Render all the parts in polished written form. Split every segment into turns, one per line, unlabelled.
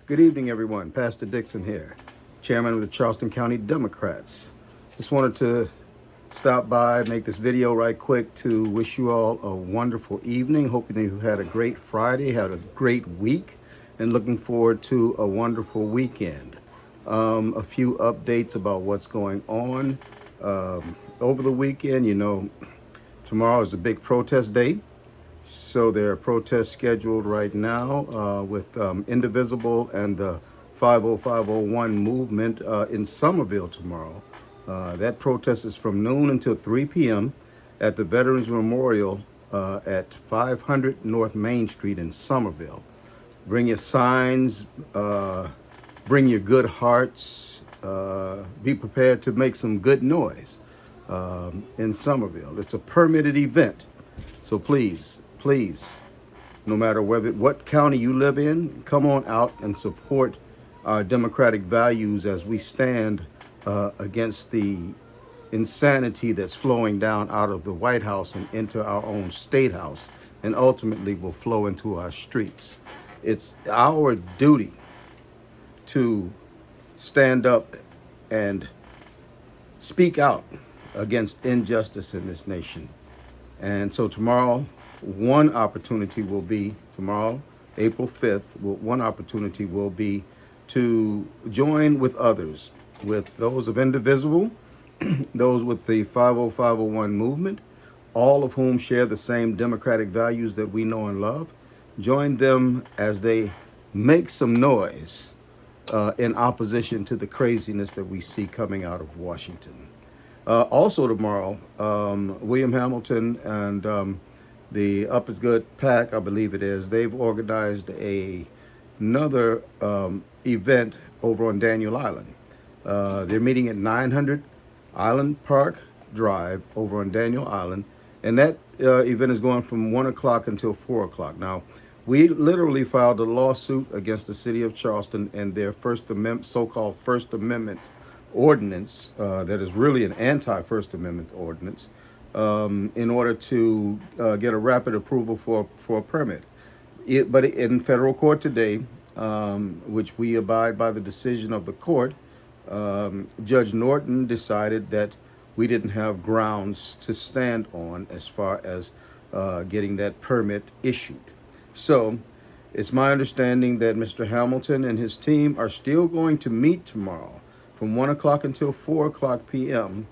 Good evening, everyone. Pastor Dixon here, Chairman of the Charleston County Democrats. Just wanted to stop by, make this video right quick to wish you all a wonderful evening. Hoping you had a great Friday, had a great week, and looking forward to a wonderful weekend. A few updates about what's going on over the weekend. Tomorrow is a big protest day. So there are protests scheduled right now with Indivisible and the 50501 movement in Somerville tomorrow. That protest is from noon until 3 p.m. at the Veterans Memorial at 500 North Main Street in Somerville. Bring your signs, bring your good hearts, be prepared to make some good noise in Somerville. It's a permitted event, so please, no matter what county you live in, come on out and support our democratic values as we stand against the insanity that's flowing down out of the White House and into our own state house, and ultimately will flow into our streets. It's our duty to stand up and speak out against injustice in this nation. And so tomorrow, April 5th, one opportunity will be to join with others, with those of Indivisible, those with the 50501 movement, all of whom share the same democratic values that we know and love. Join them as they make some noise in opposition to the craziness that we see coming out of Washington. Also tomorrow, William Hamilton and the Up is Good PAC, I believe it is, they've organized another event over on Daniel Island. They're meeting at 900 Island Park Drive over on Daniel Island, and that event is going from 1 o'clock until 4 o'clock. Now, we literally filed a lawsuit against the city of Charleston and their so-called First Amendment ordinance that is really an anti-First Amendment ordinance in order to get a rapid approval for a permit. But in federal court today, which we abide by the decision of the court, Judge Norton decided that we didn't have grounds to stand on as far as getting that permit issued. So it's my understanding that Mr. Hamilton and his team are still going to meet tomorrow from 1 o'clock until 4 o'clock p.m.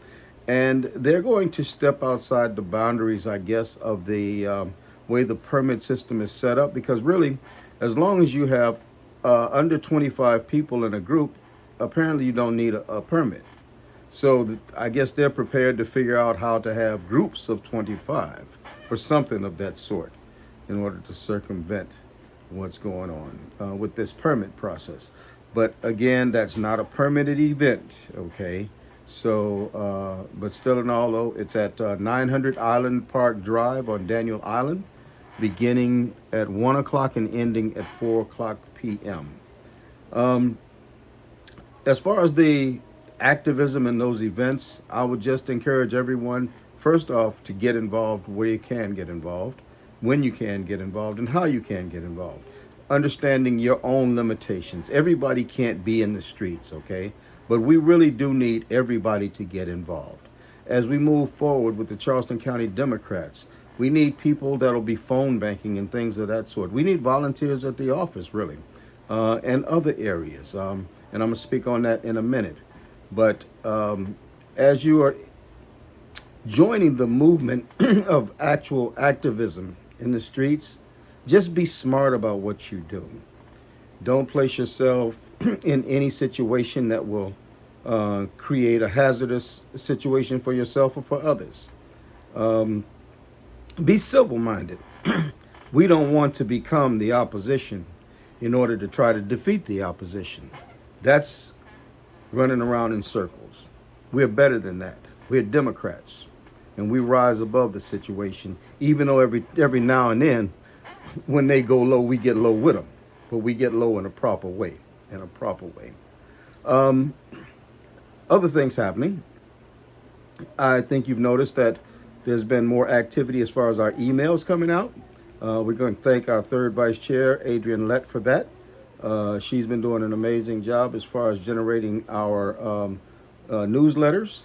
And they're going to step outside the boundaries, I guess, of the way the permit system is set up. Because really, as long as you have under 25 people in a group, apparently you don't need a permit. So I guess they're prepared to figure out how to have groups of 25 or something of that sort in order to circumvent what's going on with this permit process. But again, that's not a permitted event, okay? So, but still in all, though, it's at 900 Island Park Drive on Daniel Island, beginning at 1 o'clock and ending at 4 o'clock p.m. As far as the activism in those events, I would just encourage everyone, first off, to get involved where you can get involved, when you can get involved, and how you can get involved. Understanding your own limitations. Everybody can't be in the streets, okay? But we really do need everybody to get involved. As we move forward with the Charleston County Democrats, we need people that'll be phone banking and things of that sort. We need volunteers at the office, really, and other areas. And I'm going to speak on that in a minute. But as you are joining the movement of actual activism in the streets, just be smart about what you do. Don't place yourself in any situation that will create a hazardous situation for yourself or for others. Be civil-minded. We don't want to become the opposition in order to try to defeat the opposition. That's running around in circles. We're better than that. We're Democrats, and we rise above the situation, even though every now and then, when they go low, we get low with them. But we get low in a proper way, Other things happening. I think you've noticed that there's been more activity as far as our emails coming out. We're going to thank our third vice chair, Adrian Lett, for that. She's been doing an amazing job as far as generating our newsletters.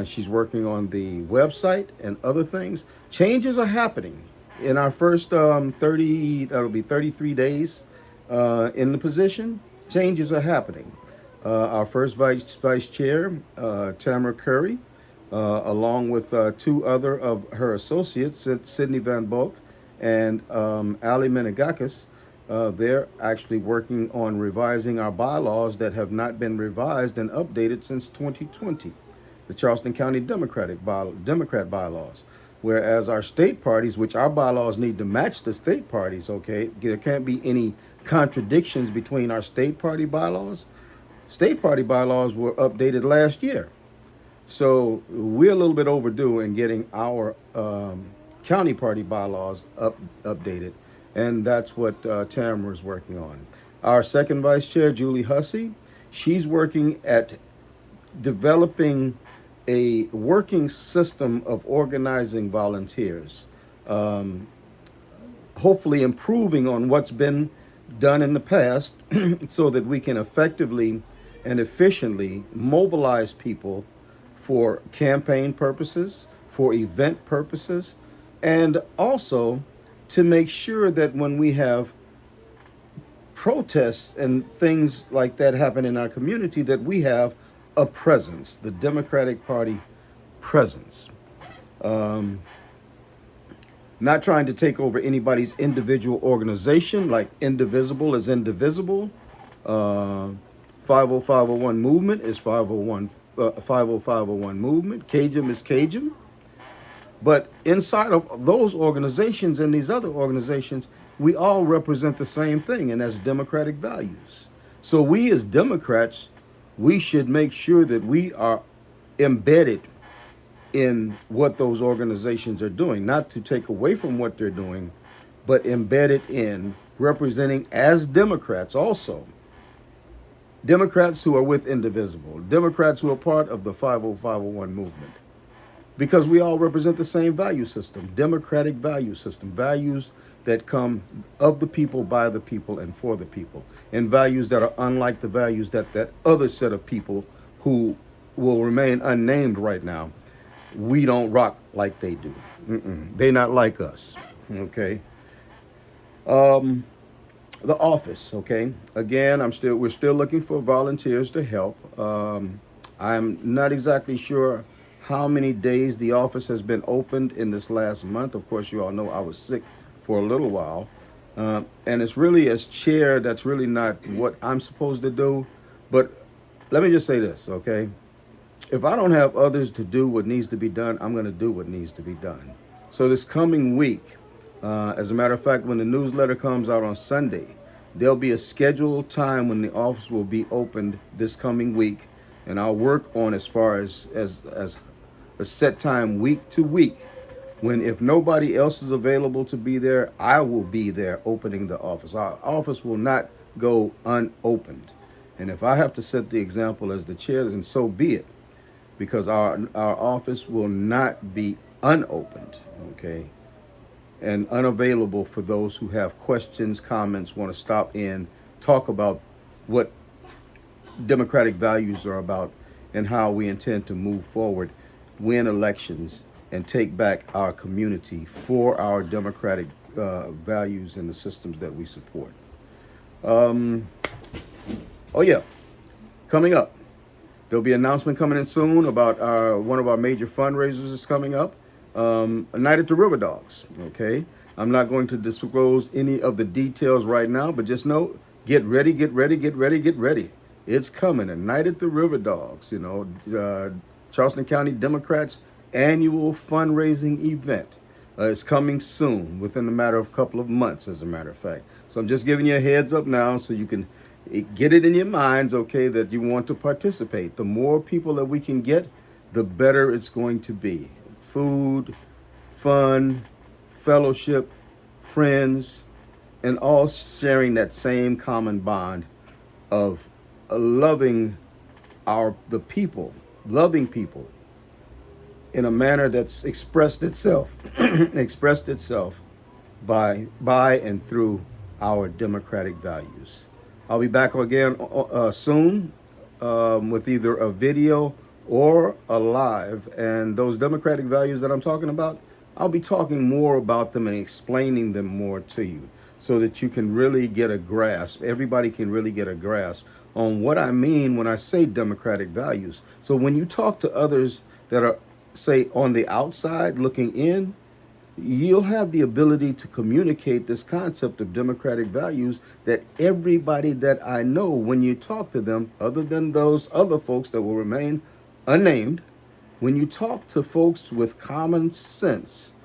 She's working on the website and other things. Changes are happening in our first 30, that'll be 33 days in the position. Changes are happening. Our first vice chair, Tamara Curry, along with two other of her associates, Sydney Van Bulk and Ali Menegakis, they're actually working on revising our bylaws that have not been revised and updated since 2020, the Charleston County Democrat bylaws. Whereas our state parties, which our bylaws need to match the state parties, okay, there can't be any contradictions between our state party bylaws. State party bylaws were updated last year. So we're a little bit overdue in getting our county party bylaws updated, and that's what Tamara is working on. Our second vice chair, Julie Hussey, she's working at developing a working system of organizing volunteers, hopefully improving on what's been done in the past so that we can effectively and efficiently mobilize people for campaign purposes, for event purposes, and also to make sure that when we have protests and things like that happen in our community, that we have a presence, the Democratic Party presence. Not trying to take over anybody's individual organization, like indivisible is indivisible. 50501 movement is 50501 movement. Cajun is Cajun. But inside of those organizations and these other organizations, we all represent the same thing, and that's democratic values. So we as Democrats, we should make sure that we are embedded in what those organizations are doing, not to take away from what they're doing, but embedded in representing as Democrats also. Democrats who are with Indivisible, Democrats who are part of the 50501 movement, because we all represent the same value system, democratic value system, values that come of the people, by the people, and for the people, and values that are unlike the values that that other set of people who will remain unnamed right now, we don't rock like they do. They're not like us, okay? The office, okay? Again, we're still looking for volunteers to help. I'm not exactly sure how many days the office has been opened in this last month. Of course, you all know I was sick for a little while. And it's really, as chair, that's really not what I'm supposed to do. But let me just say this, okay? If I don't have others to do what needs to be done, I'm going to do what needs to be done. So this coming week, as a matter of fact, when the newsletter comes out on Sunday, there'll be a scheduled time when the office will be opened this coming week. And I'll work on as far as a set time week to week, when if nobody else is available to be there, I will be there opening the office. Our office will not go unopened. And if I have to set the example as the chair, then so be it, because our office will not be unopened, okay, and unavailable for those who have questions, comments, want to stop in, talk about what democratic values are about and how we intend to move forward, win elections, and take back our community for our democratic values and the systems that we support. Oh yeah, coming up, there'll be an announcement coming in soon about one of our major fundraisers is coming up, a night at the River Dogs, okay? I'm not going to disclose any of the details right now, but just know, get ready, get ready, get ready, get ready. It's coming, a night at the River Dogs, you know, Charleston County Democrats' annual fundraising event. It's coming soon, within a matter of a couple of months, as a matter of fact. So I'm just giving you a heads up now so you can get it in your minds, okay, that you want to participate. The more people that we can get, the better it's going to be. Food, fun, fellowship, friends, and all sharing that same common bond of loving the people, loving people in a manner that's expressed itself by and through our democratic values. I'll be back again soon with either a video or a live. And those democratic values that I'm talking about, I'll be talking more about them and explaining them more to you so that you can really get a grasp. Everybody can really get a grasp on what I mean when I say democratic values. So when you talk to others that are, say, on the outside looking in, you'll have the ability to communicate this concept of democratic values that everybody that I know, when you talk to them, other than those other folks that will remain unnamed, when you talk to folks with common sense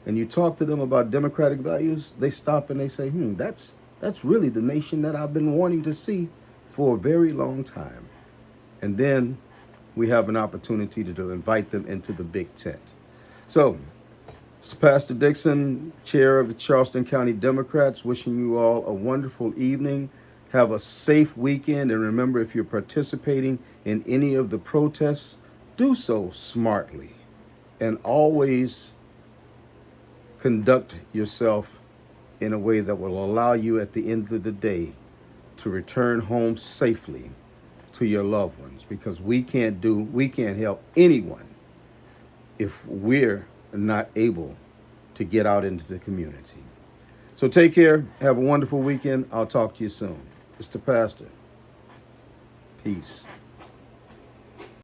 and you talk to them about democratic values, they stop and they say, that's really the nation that I've been wanting to see for a very long time. And then we have an opportunity to invite them into the big tent. So, it's Pastor Dixon, chair of the Charleston County Democrats, wishing you all a wonderful evening. Have a safe weekend. And remember, if you're participating in any of the protests, do so smartly and always conduct yourself in a way that will allow you at the end of the day to return home safely to your loved ones, because we can't help anyone if we're not able to get out into the community. So take care. Have a wonderful weekend. I'll talk to you soon. It's the pastor. Peace.